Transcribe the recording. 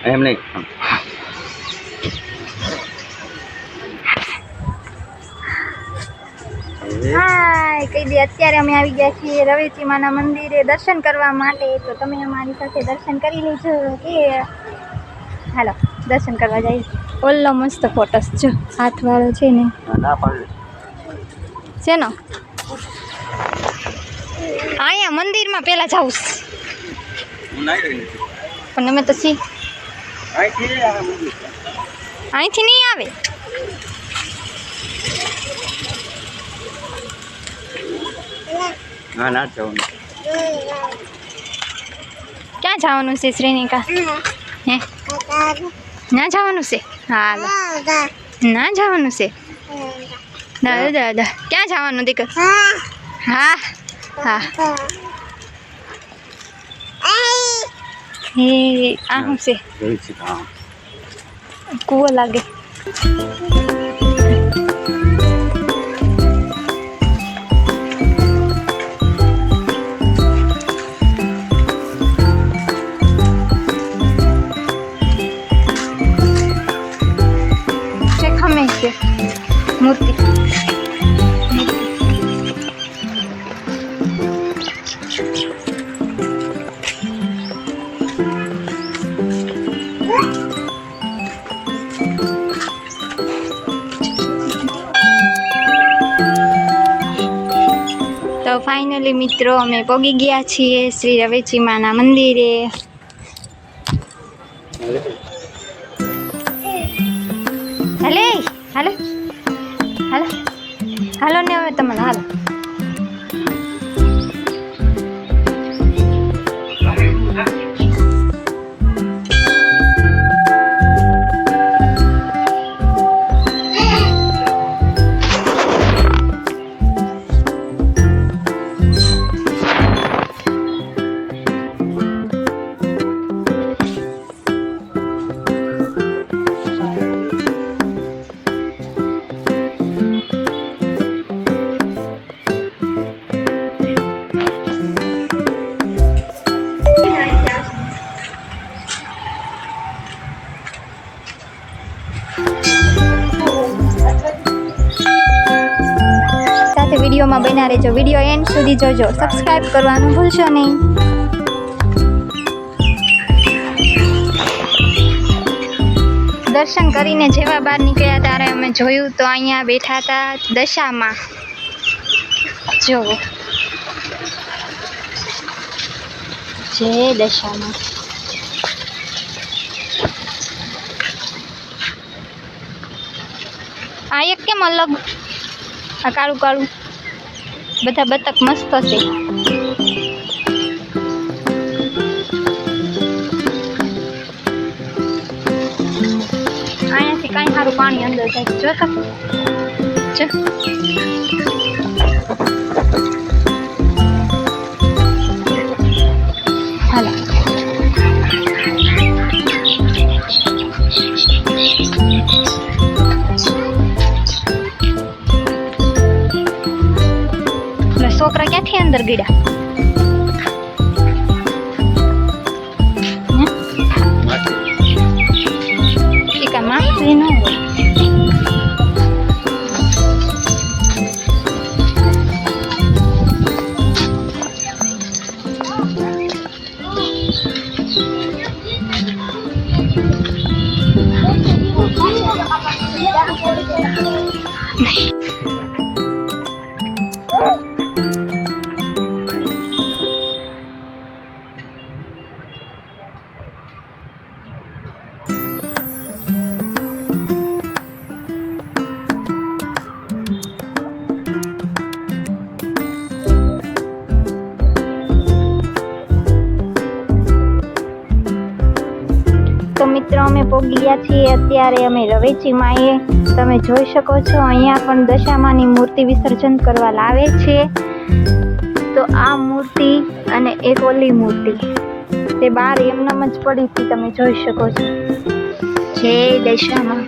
એમ નહીં હાય કહી દે અત્યારે અમે આવી ગયા છીએ રવેચી માના મંદિરે દર્શન કરવા માટે તો તમે અમારી સાથે દર્શન કરી લેજો કે હાલો દર્શન કરવા જઈએ ઓલ્લો મસ્ત ફોટોસ જો હાથવાળો છે ને છે ને અહીંયા મંદિરમાં પહેલા જાઉં પણ અમે તો સી અહીંથી નહીં આવે ના ના જવાનું ક્યાં જવાનું છે શ્રેનિકા હે ના જવાનું છે હાલ ના જવાનું છે દાદા દાદા ક્યાં જવાનું દીકર હા હા હે આ શું છે કૂવો લાગે મૂર્તિ તો ફાઇનલી મિત્રો અમે પહોંચી ગયા છીએ શ્રી રવેચી માના મંદિરે હાલે હાલે હાલો હાલો ને હવે તમારે હાલો વિડીયોમાં બન્યા રહેજો વિડીયો એન્ડ સુધી જોજો સબસ્ક્રાઇબ કરવાનું ભૂલશો નહીં દર્શન કરીને જેવા બહાર નીકળ્યા ત્યારે અમે જોયું તો અહીંયા બેઠા હતા દશામાં જો જે દશામાં આ એક કેમ અલગ આ કાળું કાળું બધા બતક મસ્ત છે અહીંયાથી કાંઈ સારું પાણી અંદર જાય જો હાલો છોકરા ક્યાંથી અંદર ગયા માછલી ન હોય તો મિત્રો અમે પહોંચી ગયા છીએ અત્યારે અમે રવેચીમાં તમે જોઈ શકો છો અહીંયા પણ દશામાની મૂર્તિ વિસર્જન કરવા લાવે છે. તો આ મૂર્તિ અને એક ઓલી મૂર્તિ તે બહાર એમનામ જ પડી હતી, તમે જોઈ શકો છો. જય દશામાં.